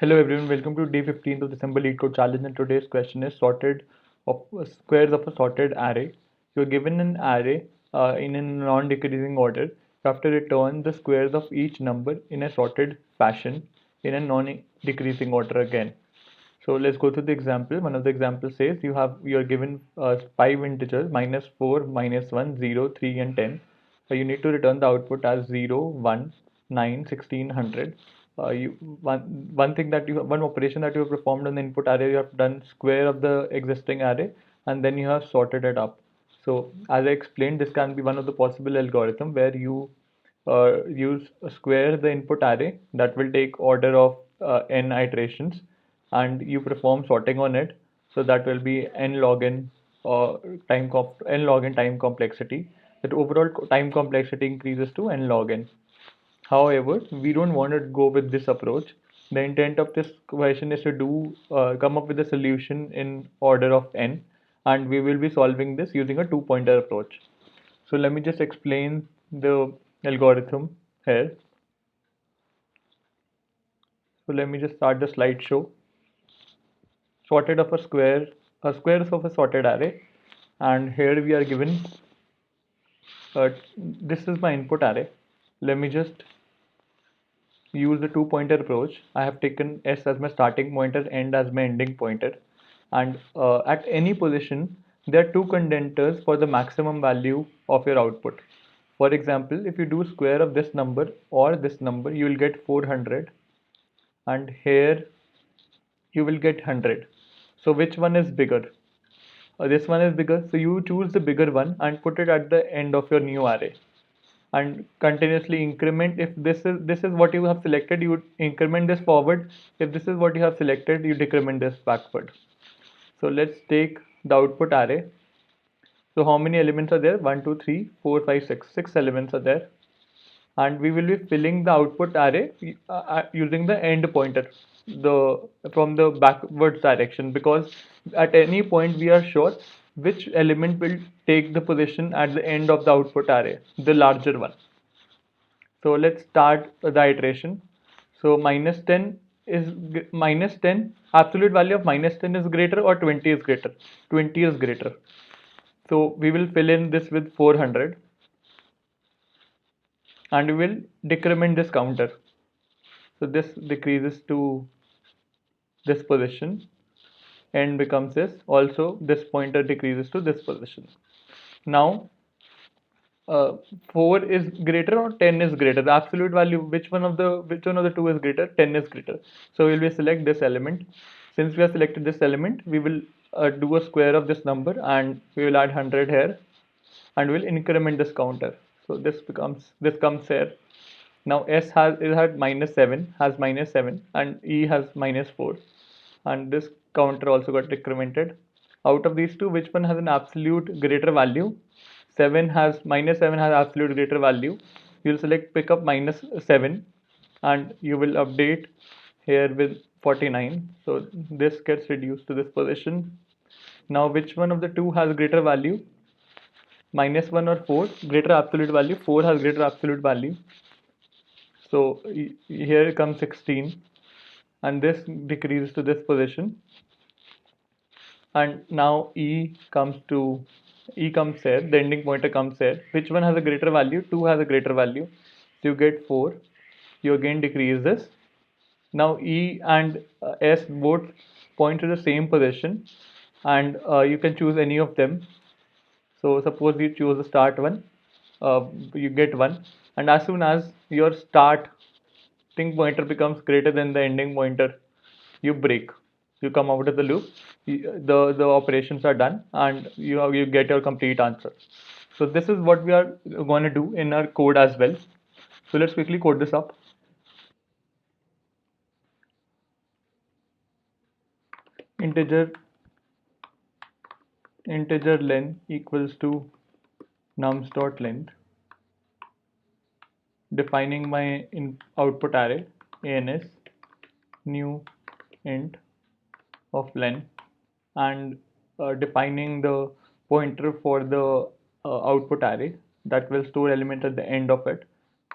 Hello everyone, welcome to day 15 of December Lead Code Challenge, and today's question is sorted of squares of a sorted array. You're given an array in a non-decreasing order. You have to return the squares of each number in a sorted fashion in a non-decreasing order again. So let's go through the example. One of the examples says you're given five integers -4, -1, 0, 3, and 10. You need to return the output as 0, 1, 9, 16, 100. You one thing that you one operation that you have performed on the input array, you have done square of the existing array, and then you have sorted it up. So as I explained, this can be one of the possible algorithm where you use square the input array that will take order of n iterations, and you perform sorting on it. So that will be n log n n log n time complexity. That overall time complexity increases to n log n. However, we don't want to go with this approach. The intent of this question is to come up with a solution in order of n, and we will be solving this using a two-pointer approach. So let me just explain the algorithm here. So let me just start the slideshow. Sorted of squares of a sorted array, and here we are given. This is my input array. Let me just use the two-pointer approach. I have taken S as my starting pointer, end as my ending pointer, and at any position there are two contenders for the maximum value of your output. For example, if you do square of this number or this number, you will get 400, and here you will get 100. So which one is bigger? This one is bigger, so you choose the bigger one and put it at the end of your new array, and continuously increment. If this is what you have selected, you would increment this forward. If this is what you have selected, you decrement this backward. So let's take the output array. So how many elements are there? 1, 2, 3, 4, 5, 6. 6 elements are there, and we will be filling the output array using the end pointer, the from the backwards direction, because at any point we are sure which element will take the position at the end of the output array, the larger one. So let's start the iteration. So -10 is -10, absolute value of -10 is greater or 20 is greater? 20 is greater. So we will fill in this with 400, and we will decrement this counter. So this decreases to this position, and becomes this. Also, this pointer decreases to this position. Now, 4 is greater or 10 is greater? The absolute value, which one of the two is greater? 10 is greater. So we will select this element. Since we have selected this element, we will do a square of this number, and we will add 100 here, and we'll increment this counter. So this comes here. Now S has -7, and E has -4, and this counter also got decremented. Out of these two, which one has an absolute greater value? 7 has -7 has absolute greater value. You'll select pick up -7, and you will update here with 49. So this gets reduced to this position. Now which one of the two has greater value? -1 or 4? Greater absolute value. 4 has greater absolute value. So here comes 16, and this decreases to this position, and now E comes here, the ending pointer comes here. Which one has a greater value? 2 has a greater value, so you get 4. You again decrease this. Now E and S both point to the same position, and you can choose any of them. So suppose you choose the start one, you get 1, and as soon as your starting pointer becomes greater than the ending pointer, you break. You come out of the loop. The operations are done, and you get your complete answer. So this is what we are going to do in our code as well. So let's quickly code this up. Integer integer len equals to nums dot length, defining my output array ans new int of len, and defining the pointer for the output array that will store element at the end of it,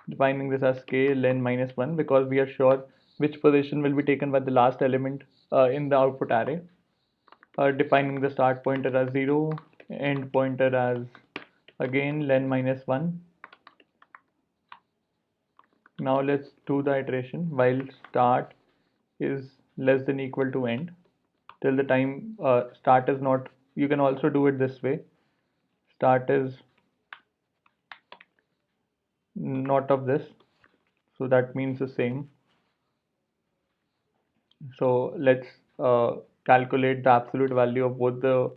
defining this as k len -1, because we are sure which position will be taken by the last element in the output array, defining the start pointer as 0, end pointer as again len minus 1. Now let's do the iteration while start is less than equal to end till the time start is not. You can also do it this way: start is not of this, so that means the same. So let's calculate the absolute value of both the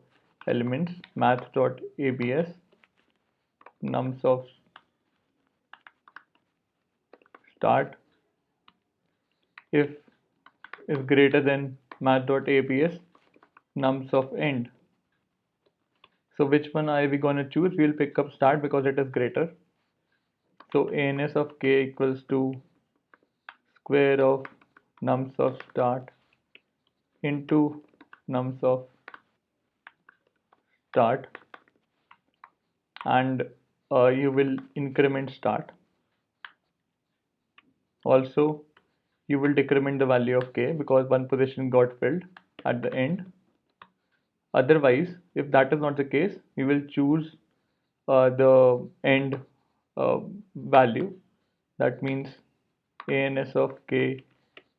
elements. Math.abs nums of start if is greater than math.abs nums of end. So which one are we going to choose? We'll pick up start because it is greater. So ans of k equals to square of nums of start into nums of start, and you will increment start. Also, you will decrement the value of k because one position got filled at the end. Otherwise, if that is not the case, we will choose the end value. That means ans of k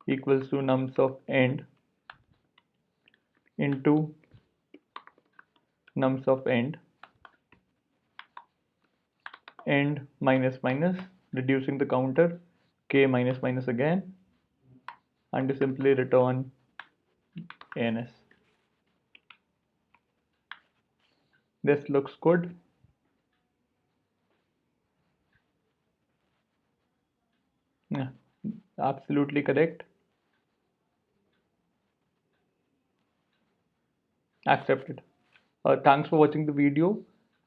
equals to nums of end into nums of end minus minus, reducing the counter, k minus minus again, and to simply return ans. This looks good. Yeah, absolutely correct. Accepted. Thanks for watching the video,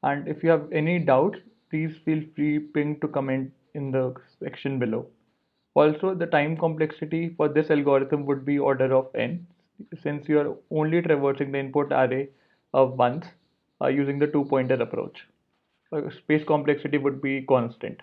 and if you have any doubts, please feel free to comment in the section below. Also, the time complexity for this algorithm would be order of n, since you are only traversing the input array once using the two-pointer approach. Space complexity would be constant.